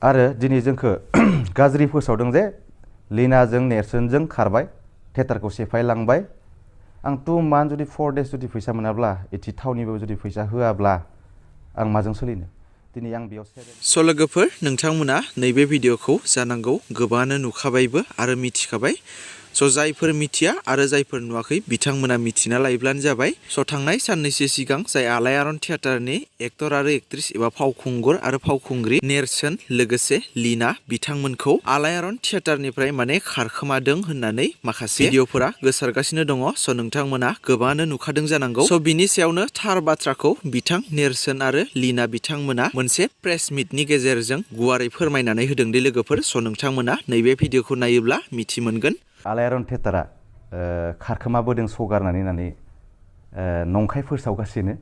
आरो दिनै जोंखो गाज्रि फोसावदों जे लिनाजों नेरसोनजों खारबाय थियेटारखौ सेफायलांबाय आं 2 मान्थ जुदि 4 डेज जुदि फैसा मोनाब्ला इथि थावनिबो जुदि फैसा होआब्ला आं माजों सोलिनो दिनै आं बेयाव स' लोगोफोर नोंथांमोना नैबे भिडिअखौ जानांगौ गोबाङानो नुखाबायबो आरो मिथिखाबाय स' जायफोर मिथिया आरो जायफोर नुवाखै बिथांमोना मिथिना लायोब्लानो जाबाय स' थांनाय साननैसो सिगां जाय आलायारन थियेटारनि एक्टर आरो एक्ट्रिस एबा फावखुंगुर आरो फावखुंग्रि नेरसोन लोगोसे लिना बिथांमोनखौ आलायारन थियेटारनिफ्राय माने खारखोमादों होननानै माखासे भिडिअफोरा गोसारगासिनो दङ स' नोंथांमोना गोबाङानो नुखादों जानांगौ स' बिनि सायावनो थार बाथ्राखौ बिथां नेरसोन आरो लिना बिथांमोना मोनसे प्रेस मिटनि गेजेरजों गुवारै फोरमायनानै होदों दि लोगोफोर स' नोंथांमोना नैबे भिडिअखौ नायोब्ला मिथि मोनगोन आलायारन थियेटारा खारखोमाबोदों सगारनानै होननानै नंखाय फोसावगासिनो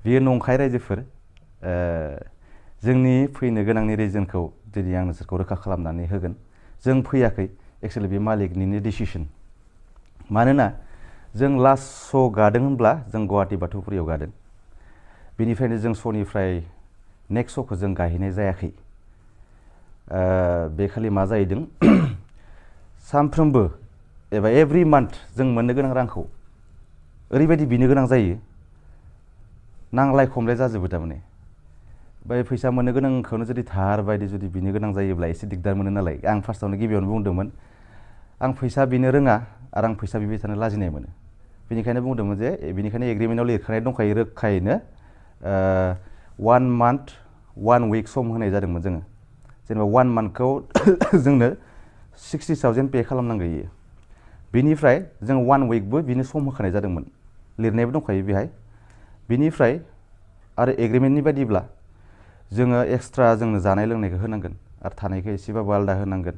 बियो नंखाय रायजोफोर जोंनि फैनो गोनांनि रिजनखौ दिनै आं नोंसोरखौ रोखा खालामनानै होगोन जों फैयाखै एक्चुअलि बे मालिकनिनो डिसिसन मानोना जों लास्ट श' गादों होनब्ला जों गुवाहाटी बाथौफुरियाव गादों बेनिफ्रायनो जों श'निफ्राय नेक्स्ट श'खौ जों गाहैनाय जायाखै बे खालि मा जाहैदों सानफ्रोमबो एबा एभ्रि मान्थ जों मोननो गोनां रांखौ ओरैबायदि बिनो गोनां जायो नांलाय खमलाय जाजोबो थारमाने बै फैसा मोननो गोनांखौनो जुदि धार बायदि जुदि बिनो गोनां जायोब्ला एसे दिगदार मोनो नालाय आं फार्स्टआवनो गिबियावनो बुंदोंमोन आं फैसा बिनो रोङा आरो आं फैसा बिबाय थानो लाजिनाय मोनो बेनिखायनो बुंदोंमोन जे बेनिखायनो एग्रिमेन्टआव लिरखानाय दंखायो रोखायैनो 1 मान्थ 1 विक सम होनाय जादोंमोन जोङो जेनेबा 1 मान्थखौ जोंनो 60,000 पे खालामनांगौ इयो बिनिफ्राय जों 1 विकबो बिनो सम होखानाय जादोंमोन लिरनायबो दंखायो बेहाय बिनिफ्राय आरो एग्रिमेन्टनि बायदिब्ला जोङो एक्सट्रा जोंनो जानाय लोंनायखौ होनांगोन आरो थानायखौ एसेबाबो आलादा होनांगोन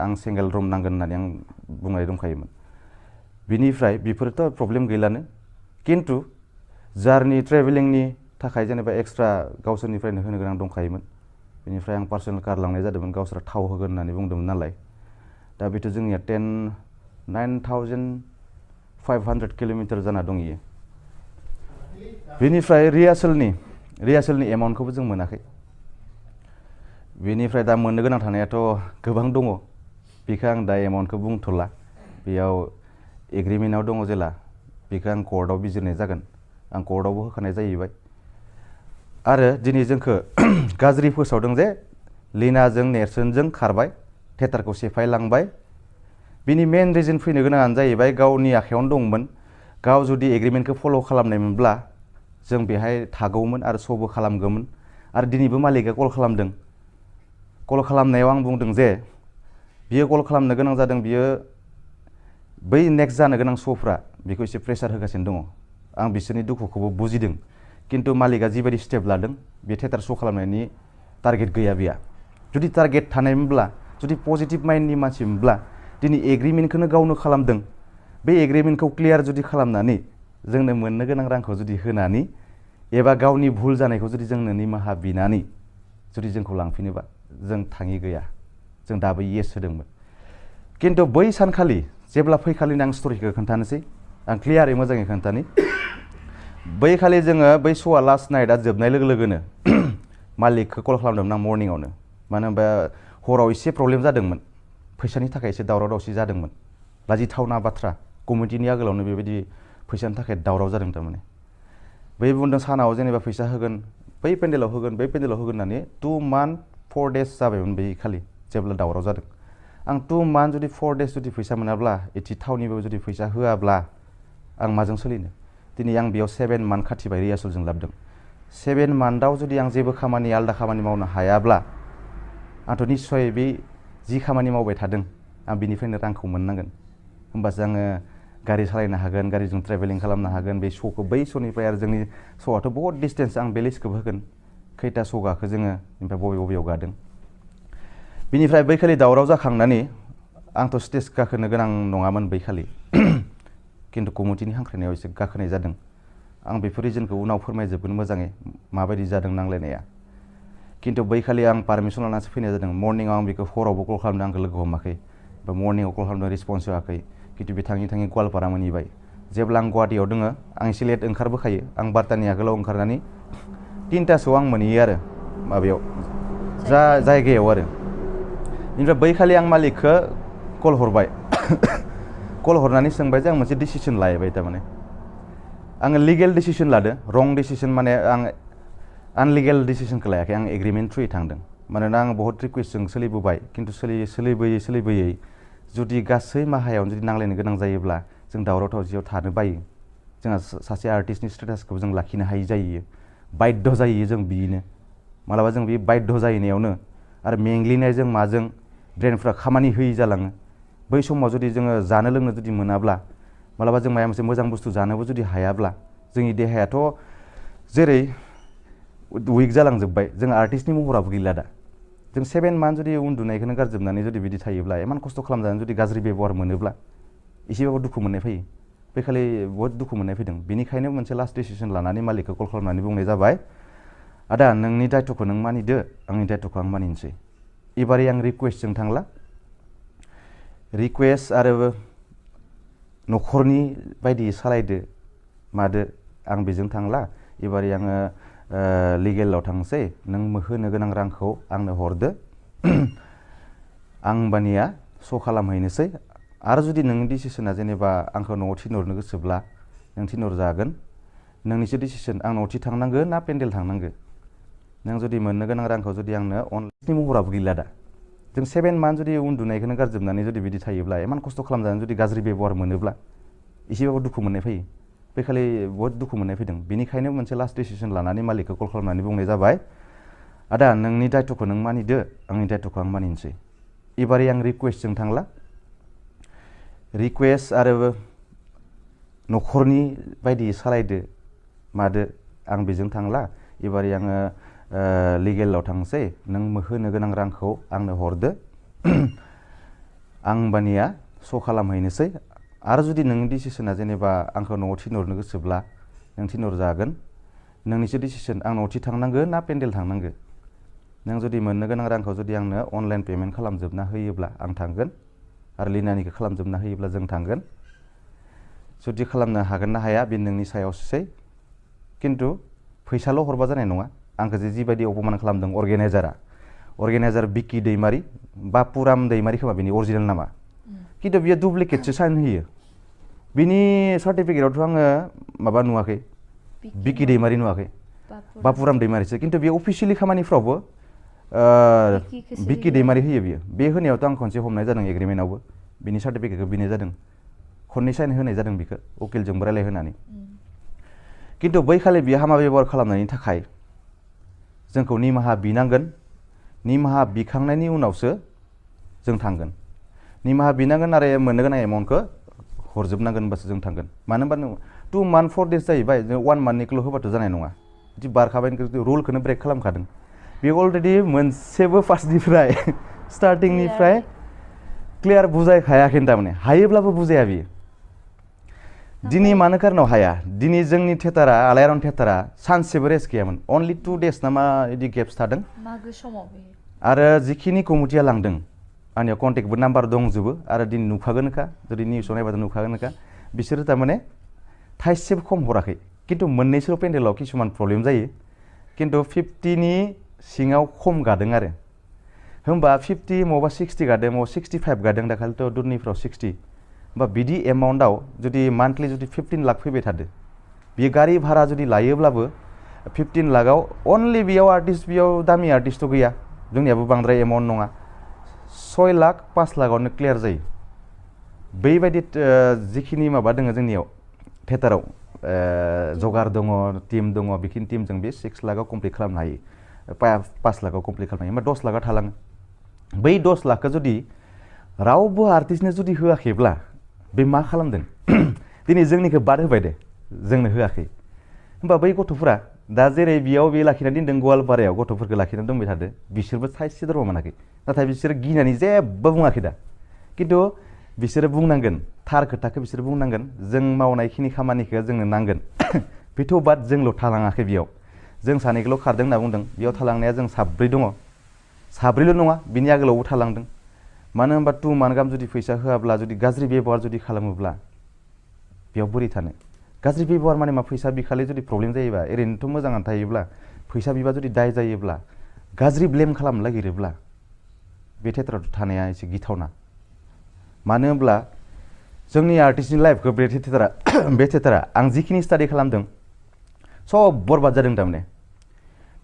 आं सिंगेल रुम नांगोन होननानै आं बुंनाय दंखायोमोन बिनिफ्राय बेफोरथ' प्रब्लेम गैलानो किन्तु जार्नि ट्रेभेलिंनि थाखाय जेनेबा एक्सट्रा गावसोरनिफ्रायनो होनो गोनां दंखायोमोन बेनिफ्राय आं पार्सनेल कार लांनाय जादोंमोन गावसोरा थाव होगोन होननानै बुंदोंमोन नालाय दा बेथ' जोंनिया 9,500 किल'मिटार जाना दं इयो बेनिफ्राय रिहार्सेलनि एमाउन्टखौबो जों मोनाखै बेनिफ्राय दा मोननो गोनां थानायाथ' गोबां दङ बेखौ आं दा एमाउन्टखौ बुंथ'ला बेयाव एग्रिमेन्टआव दङ जेला बेखौ आं कर्टआव बिजिरनाय जागोन आं कर्टआवबो होखानाय जाहैबाय आरो दिनै जोंखो गाज्रि फोसावदों जे लिनाजों नेरसोनजों खारबाय थियेटारखौ सेफायलांबाय बिनि मेन रिजन फैनो गोनाङानो जाहैबाय गावनि आखायावनो दंमोन गाव जुदि एग्रिमेन्टखौ फल' खालामनायमोनब्ला जों बेहाय थागौमोन आरो श'बो खालामगौमोन आरो दिनैबो मालिकआ कल खालामदों कल खालामनायाव आं बुंदों जे बियो कल खालामनो गोनां जादों बियो बै नेक्स्ट जानो गोनां श'फ्रा बेखौ एसे प्रेसार होगासिनो दङ आं बिसोरनि दुखुखौबो बुजिदों किन्तु मालिकआ जिबायदि स्टेप लादों बे थियेटार श' खालामनायनि टारगेट गैया बेहा जुदि टारगेट थानायमोनब्ला जुदि पजिटिभ माइन्डनि मानसिमोनब्ला दिनै एग्रिमेन्टखौनो गावनो खालामदों बे एग्रिमेन्टखौ क्लियार जुदि खालामनानै जोंनो मोननो गोनां रांखौ जुदि होनानै एबा गावनि भुल जानायखौ जुदि जोंनो निमाहा बिनानै जुदि जोंखौ लांफिनोबा जों थाङि गैया जों दाबो येस होदोंमोन किन्तु बै सानखालि जेब्ला फैखालिनो आं स्ट'रिखौ खोन्थानोसै आं क्लियारै मोजाङै खोन्थानि बै खालि जोङो बै श'आ लास्ट नाइटआ जोबनाय लोगो लोगोनो मालिकखौ कल खालामदोंमोन आं मर्निंआवनो मानो होनबा हराव एसे प्रब्लेम जादोंमोन फैसानि थाखाय एसे दावराव दावसि जादोंमोन लाजिथावना बाथ्रा कमिटिनि आगोलावनो बेबायदि फैसानि थाखाय दावराव जादों थारमाने बै बुंदों सानाव जेनेबा फैसा होगोन बै पेन्डेलाव होगोन होननानै 2 मान्थ 4 डेज जाबायमोन बै खालि जेब्ला दावराव जादों आं 2 मान्थ जुदि 4 डेज जुदि फैसा मोनाब्ला इथि थावनिबो जुदि फैसा होआब्ला आं माजों सोलिनो दिनै आं बेयाव 7 मान्थ खाथिबाय रिहार्सेलजों लाबोदों 7 मान्थआव जुदि आं जेबो आलादा खामानि मावनो हायाब्ला आंथ' निस्सय बे जि खामानि मावबाय थादों आं बिनिफ्रायनो रांखौ मोननांगोन होमबासो आङो गारि सालायनो हागोन गारिजों ट्रेभेलिं खालामनो हागोन बे श'खौ बै श'निफ्राय आरो जोंनि श'आथ' बहुत डिसटेन्स आं बे लिस्टखौबो होगोन खैथा श' गाखो जोङो ओमफ्राय बबेयाव गादों बिनिफ्राय बै खालि दावराव जाखांनानै आंथ' स्टेज गाखोनो गोनां नङामोन बै खालि किन्तु कमिटिनि हांख्रायनायाव एसे गाखोनाय जादों आं बेफोर रिजनखौ उनाव फोरमायजोबगोन मोजाङै माबायदि जादों नांलायनाया किन्तु बै खालि आं पारमिसन लानासो फैनाय जादों मर्निंआव आं बेखौ हरावबो कल खालामदों आंखौ लोगो हमाखै बा मर्निंआव कल खालामदों रिसपन्स होआखै किन्तु बे थाङै गवालपारा मोनहैबाय जेब्ला आं गुवाहाटीयाव दोङो आं एसे लेट ओंखारबोखायो आं 12तानि आगोलाव ओंखारनानै 3तासोआव आं मोनहैयो आरो माबायाव जायगायाव आरो बेनिफ्राय बैखालि आं मालिकखौ कल हरबाय कल हरनानै सोंबाय जे आं मोनसे डिसिसन लायबाय थारमाने आङो लिगेल डिसिसन लादो रं डिसिसन माने आं आनलिगेल डिसिसनखौ लायाखै आं एग्रिमेन्ट थ्रुयै थांदों मानोना आं बहुत रिकुवेस्टजों सोलिबोबाय खिन्थु सोलिबोयै जुदि गासै माहायावनो जुदि नांलायनो गोनां जायोब्ला जों दावराव दावसियाव थानो बायो जोंहा सासे आर्टिस्टनि स्टेटासखौ जों लाखिनो हायि जायो बाध्य जायो जों बिनो मालाबा जों बे बाध्य जाहैनायावनो आरो मेंग्लिनायजों माजों ब्रेनफ्रा खामानि होयि जालाङो बै समाव जुदि जोङो जानो लोंनो जुदि मोनाब्ला मालाबा जों माबा मोनसे मोजां बुस्थु जानोबो जुदि हायाब्ला जोंनि देहायाथ' जेरै उइक जालांजोब्बाय जों आर्टिस्टनि महराबो गैला दा जों 7 मान्थ जुदि उन्दुनायखौनो गारजोबनानै जुदि बिदि थायोब्ला इमान खस्थ' खालामजानानै जुदि गाज्रि बेबहार मोनोब्ला एसेबाबो दुखु मोननाय फैयो बेखालि बहुत दुखु मोननाय फैदों बेनिखायनो मोनसे लास्ट डिसिसन लानानै मालिकखौ कल खालामनानै बुंनाय जाबाय आदा नोंनि दायथ'खौ नों मानिदो आंनि दायथ'खौ आं मानिनोसै एबारै आं रिकुवेस्टजों थांला रिकुवेस्ट आरो न'खरनि बायदि सालायदो मादो आं बेजों थांला एबारै आङो लिगेलाव थांसै नों होनो गोनां रांखौ आंनो हरदो आं होमबानिया स' खालामहैनोसै आरो जुदि नोंनि डिसिसना जेनेबा आंखौ न'आव थिनहरनो गोसोब्ला नों थिनहरजागोन नोंनिसो डिसिसन आं न'आव थांनांगो ना पेन्डेल थांनांगो नों जुदि मोननो गोनां रांखौ जुदि आंनो अनलाइननि महराबो गैला दा जों 7 मान्थ जुदि उन्दुनायखौनो गारजोबनानै जुदि बिदि थायोब्ला इमान खस्थ' खालामजानानै जुदि गाज्रि बेबहार मोनोब्ला एसेबाबो दुखु मोननाय फैयो बेखालि बहुत दुखु मोननाय फैदों बेनिखायनो मोनसे लास्ट डिसिसन लानानै मालिकखौ कल खालामनानै बुंनाय जाबाय आदा नोंनि दायथ'खौ नों मानिदो आंनि दायथ'खौ आं मानिनोसै एबारै आं रिकुवेस्टजों थांला रिकुवेस्ट आरो न'खरनि बायदि सालायदो मादो आं बेजों थांला एबारै आङो लिगेलाव थांसै नों होनो गोनां रांखौ आंनो हरदो आं होमबानिया स' खालामहैनोसै आरो जुदि नोंनि डिसिसना जेनेबा आंखौ न'आव थिनहरनो गोसोब्ला नों थिनहरजागोन नोंनिसो डिसिसन आं न'आव थांनांगो ना पेन्डेल थांनांगो नों जुदि मोननो गोनां रांखौ जुदि आंनो अनलाइन पेमेन्ट खालामजोबना होयोब्ला आं थांगोन आरो लिनानिखौ खालामजोबना होयोब्ला जों थांगोन जुदि खालामनो हागोन ना हाया बे नोंनि सायावसै खिन्थु फैसाल' हरबा जानाय नङा आंखौ जिबायदि अपमान खालामदों अर्गेनाइजार बिकि दैमारि बापुराम दैमारि खोमा बेनि अरिजिनेल नामा खिन्थु बियो डुप्लिकेटसो साइन होयो बिनि सार्टिफिकेटआवथ' आङो माबा नुवाखै बिकि दैमारि नुवाखै बापुराम दैमारिसो खिन्थु बे अफिसियेलि खामानिफ्रावबो बिकि दैमारि होयो बियो बे होनायावथ' आं खनसे हमनाय जादों एग्रिमेन्टआवबो बिनि सार्टिफिकेटखौ बिनाय जादों खननै साइन होनाय जादों बिखौ उकिलजोंबो रायलायहोनानै खिन्थु बैखालि बियो हामा बेबहार खालामनायनि थाखाय जोंखौ निमाहा बिनांगोन निमाहा बिखांनायनि उनावसो जों थांगोन निमाहा बिनांगोन आरो मोननो गोनां एमाउन्टखौ हरजोबनांगोन होनबासो जों थांगोन मानो होनबा 2 मान्थ 4 डेज जाहैबाय जों 1 मान्थनिखौल' होबाथ' जानाय नङा बिदि बारखाबाय रुलखौनो ब्रेक खालामखादों बे अलरेडि मोनसेबो फार्स्टनिफ्राय स्टार्टिंनिफ्राय क्लियार बुजायखायाखै थारमाने हायोब्लाबो बुजाया बियो दिनै मानो कारनाव हाया दिनै जोंनि थिएटारा आलायारन थिएटारा सानसेबो रेस्ट गैयामोन अनलि 2 डेज ना मा बिदि गेप्स थादों मागो समाव आरो जिखिनि कमिटिया लांदों आंनियाव कन्टेक्टबो नाम्बार दंजोबो आरो दिनै नुखागोनखा जुदि निउसाव नायबाथ' नुखागोनखा बिसोरो थारमाने थाइसेबो खम हराखै खिन्थु मोननैसो पेन्डेलाव किसुमान प्रब्लेम जायो खिन्थु 50नि सिङाव खम गादों आरो होमबा 50 मबा 60 गादों मबा 65 गादों दाखालिथ' दुरनिफ्राव 60 होमबा बिदि एमाउन्टआव जुदि मान्थलि जुदि 15 लाख फैबाय थादो बियो गारि भारा जुदि लायोब्लाबो 15 लाखआव अनलि बेयाव आर्टिस्ट बेयाव दामि आर्टिस्टथ' गैया जोंनियाबो बांद्राय एमाउन्ट नङा 6 लाख 5 लाखआवनो क्लियार जायो बैबायदि जिखिनि माबा दङ जोंनियाव थिएटाराव जगार दङ टीम दङ बेखिनि टीमजों बे 6 लाखआव कमप्लिट खालामनो हायो 5 लाखआव कमप्लिट खालामनो हायो होमबा 10 लाखआ थालाङो बै 10 लाखखौ जुदि रावबो आर्टिस्टनो जुदि होआखैब्ला बे मा खालामदों दिनै जोंनिखौ बाद होबाय दे जोंनो होआखै होमबा बै गथ'फोरा दा जेरै बेयाव बे लाखिनानै दोनदों गवालपारायाव गथ'फोरखौ लाखिनानै दोनबाय थादो बिसोरबो थाइसे दरबा मोनाखै नाथाय बिसोरो गिनानै जेबो बुङाखै दा खिन्थु बिसोरो बुंनांगोन थार खोथाखौ बिसोरो बुंनांगोन जों मावनायखिनि खामानिखौ जोंनो नांगोन बेथ' बाद जोंल' थालाङाखै बेयाव जों सानैखौल' खारदों होनना बुंदों बेयाव थालांनाया जों साब्रै दङ साब्रैल' नङा बिनि आगोलावबो थालांदों मानो होनबा 2 मान्थ गाहाम जुदि फैसा होआब्ला जुदि गाज्रि बेबहार जुदि खालामोब्ला बेयाव बोरै थानो गाज्रि बेबहार माने मा फैसा बिखालि जुदि प्रब्लेम जायोबा ओरैनोथ' मोजाङानो थायोब्ला फैसा बिबा जुदि दाय जायोब्ला गाज्रि ब्लेम खालामनो नागिरोब्ला बे थियेटाराव थानाया एसे गिथावना मानो होनब्ला जोंनि आर्टिस्टनि लाइफखौ बे थियेटारा आं जिखिनि स्टाडि खालामदों सब बरबाद जादों थारमाने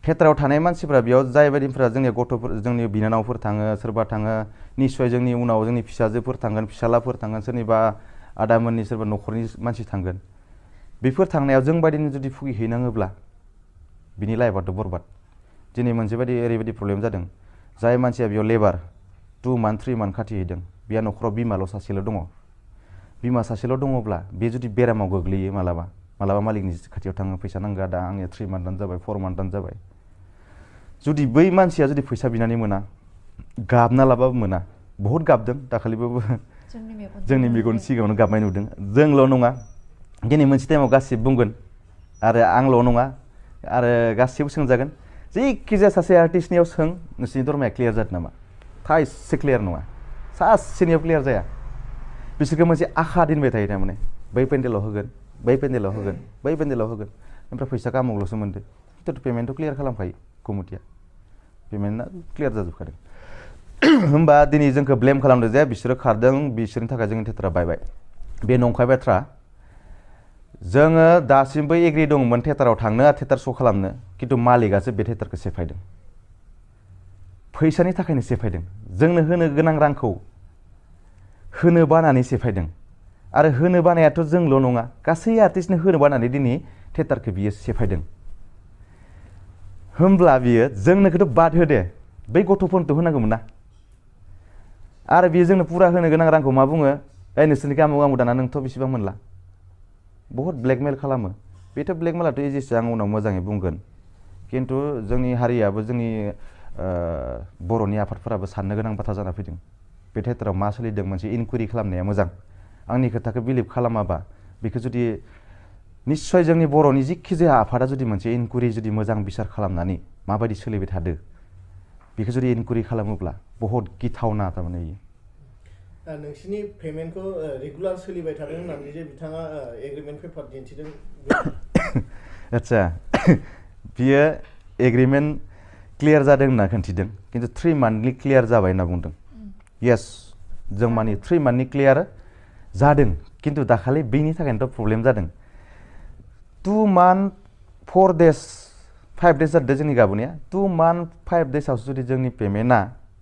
थियेटाराव थानाय मानसिफोरा बेयाव जायबायदिफोरा जोंनि गथ'फोर जोंनि बिनानावफोर थाङो सोरबा थाङो निस्सय जोंनि उनाव जोंनि फिसाजोफोर थांगोन फिसालाफोर थांगोन सोरनिबा आदामोननि सोरबा न'खरनि मानसि थांगोन बेफोर थांनायाव जों बायदिनो जुदि फुगिहैनाङोब्ला बिनि लाइफआथ' बरबाद दिनै मोनसे बायदि ओरैबायदि प्रब्लेम जादों जाय मानसिया बेयाव लेबार 2 मान्थ 3 मान्थ खाथिहैदों बेहा न'खराव बिमाल' सासेल' दङ बिमा सासेल' दङब्ला बे जुदि बेरामाव गोग्लैयो मालाबा मालिकनि खाथियाव थाङो फैसा नांगौ दा आंनिया 3 मान्थानो जाबाय 4 मान्थानो जाबाय जुदि बै मानसिया जुदि फैसा बिनानै मोना गाबना लाबाबो मोना बहुद गाबदों दाखालिबाबो जोंनि मेगन सिगाङावनो गाबनाय नुदों जोंल' नङा दिनै मोनसे टाइमाव गासिबो बुंगोन आरो आंल' नङा आरो गासिबो सोंजागोन जायखिजाया सासे आर्टिस्टनियाव सों नोंसोरनि दरमाया क्लियार जादों नामा थाइसे क्लियार नङा सासेनियाव क्लियार जाया बिसोरखौ मोनसे आखा दोनबाय थायो थारमाने बै पेन्डेलाव होगोन बै पेन्डेलाव होगोन बै पेन्डेलाव होगोन ओमफ्राय फैसा कामावल'सो मोनदो खिन्थु पेमेन्टखौ क्लियार खालामखायो कमिटिया पेमेन्टआ क्लियार जाजोबखादों होमबा दिनै जोंखौ ब्लेम खालामदों जे बिसोरो खारदों बिसोरनि थाखाय जोंनि थियेटारा बायबाय बे नंखाय बाथ्रा जोङो दासिमबो एग्रि दंमोन थियेटाराव थांनो थियेटार श' खालामनो खिन्थु मालिकआसो बे थियेटारखौ सेफायदों फैसानि थाखायनो सेफायदों जोंनो होनो गोनां रांखौ होनो बानानै सेफायदों आरो होनो बानायाथ' जोंल' नङा गासै आर्टिस्टनो होनो बानानै दिनै थियेटारखौ बियो सेफायदों होमब्ला बियो जोंनोखौथ' बाद होदे बै गथ'फोरनोथ' होनांगौमोन ना आरो बियो जोंनो पुरा होनो गोनां रांखौ मा बुङो नोंसोरनि आमुक दाना नोंथ' बेसेबां मोनला बहुत ब्लेकमेल खालामो बेथ' ब्लेकमेलाथ' इजिसो आं उनाव मोजाङै बुंगोन खिन्थु जोंनि हारियाबो जोंनि बर'नि आफादफोराबो साननो गोनां बाथ्रा जाना फैदों बे थियेटाराव मा सोलिदों मोनसे इनकुवेरि खालामनाया मोजां आंनि खोथाखौ बिलिभ खालामाबा बेखौ जुदि निस्सय जोंनि बर'नि जिखि जाया आफादा जुदि मोनसे इनकुवेरि जुदि मोजां बिसार खालामनानै माबायदि सोलिबाय थादो बेखौ जुदि इनकुवेरि खालामोब्ला बहुत गिथावना थारमाने इयो नोंसिनि पेमेन्टखौ रेगुलार सोलिबाय थादों होननानै जे बिथाङा एग्रिमेन्ट पेपार दिन्थिदों आदसा बियो एग्रिमेन्ट क्लियार जादों होनना खिन्थिदों खिन्थु 3 मान्थनि क्लियार जाबाय होनना बुंदों येस जों माने 3 मान्थनि क्लियार जादों खिन्थु दाखालि बेनि थाखायनोथ' प्रब्लेम जादों 2 मान्थ 4 डेज 5 डेज जादों जोंनि गाबोननिया 2 मान्थ 5 डेजआवसो जुदि जोंनि पेमेन्टआ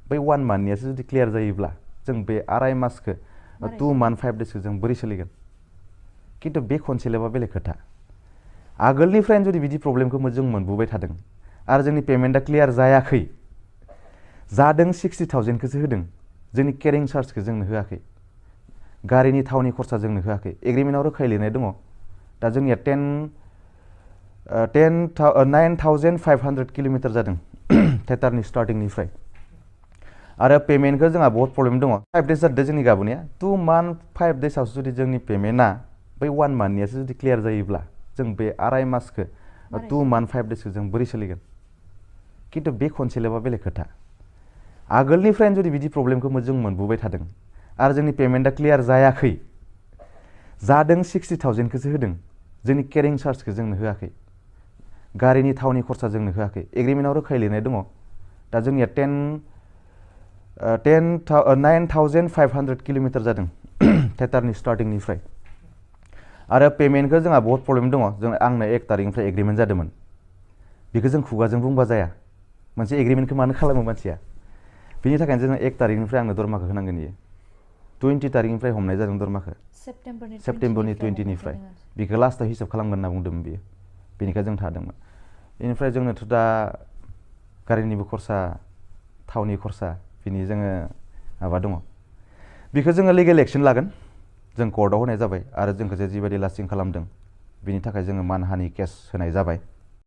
बै 1 मान्थनियासो जुदि क्लियार जायोब्ला जों बे आराय मासखौ 2 मान्थ 5 डेजखौ जों बोरै सोलिगोन खिन्थु बे खनसेल'बा बेलेग खोथा आगोलनिफ्रायनो जुदि बिदि प्रब्लेमखौ जों मोनबोबाय थादों आरो जोंनि पेमेन्टआ क्लियार जायाखै जादों 60,000खौसो होदों जोंनि केरिं चार्जखौ जोंनो होआखै गारिनि थावनि खरसा जोंनो होआखै एग्रिमेन्टआव रोखायै लिरनाय दङ दा जोंनिया 9,500 किल'मिटार जादों थियेटारनि स्टार्टिंनिफ्राय आरो पेमेन्टखौ जोंहा बहुत प्रब्लेम दङ 5 डेज जादों जोंनि गाबोननिया 2 मान्थ 5 डेजआवसो जुदि जोंनि पेमेन्टआ बै 1 मान्थनियासो जुदि क्लियार जायोब्ला जों बे आराय मासखौ 2 मान्थ 5 डेजखौ जों बोरै सोलिगोन खिन्थु बे खनसेल'बा बेलेग खोथा आगोलनिफ्रायनो जुदि बिदि प्रब्लेमखौ जों मोनबोबाय थादों आरो जोंनि पेमेन्टआ क्लियार जायाखै जादों 60,000खौसो होदों जोंनि केरिं चार्जखौ जोंनो होआखै गारिनि थावनि खरसा जोंनो होआखै एग्रिमेन्टआव रोखायै लिरनाय दङ दा जोंनिया 9,500 किल'मिटार जादों थियेटारनि स्टार्टिंनिफ्राय आरो पेमेन्टखौ जोंहा बहुत प्रब्लेम दङ जों आंनो 1 तारिखनिफ्राय एग्रिमेन्ट जादोंमोन बेखौ जों खुगाजों बुंबा जाया मोनसे एग्रिमेन्टखौ मानो खालामो मानसिया बिनि थाखायनो जोङो 1 तारिखनिफ्राय आंनो दरमाखौ होनांगोन इयो 20 तारिखनिफ्राय हमनाय जादों दरमाखौ सेप्तेम्बरनि 20निफ्राय बेखौ लास्टआव हिसाब खालामगोन होनना बुंदोंमोन बियो बेनिखाय जों थादोंमोन बेनिफ्राय जोंनोथ' दा गारिनिबो खरसा थावनि खरसा बिनि जोङो माबा दङ बेखौ जोङो लिगेल एक्सन लागोन जों कर्टआव होनाय जाबाय आरो जोंखौ जे जिबायदि लास्टिं खालामदों बिनि थाखाय जोङो मानहानि केस होनाय जाबाय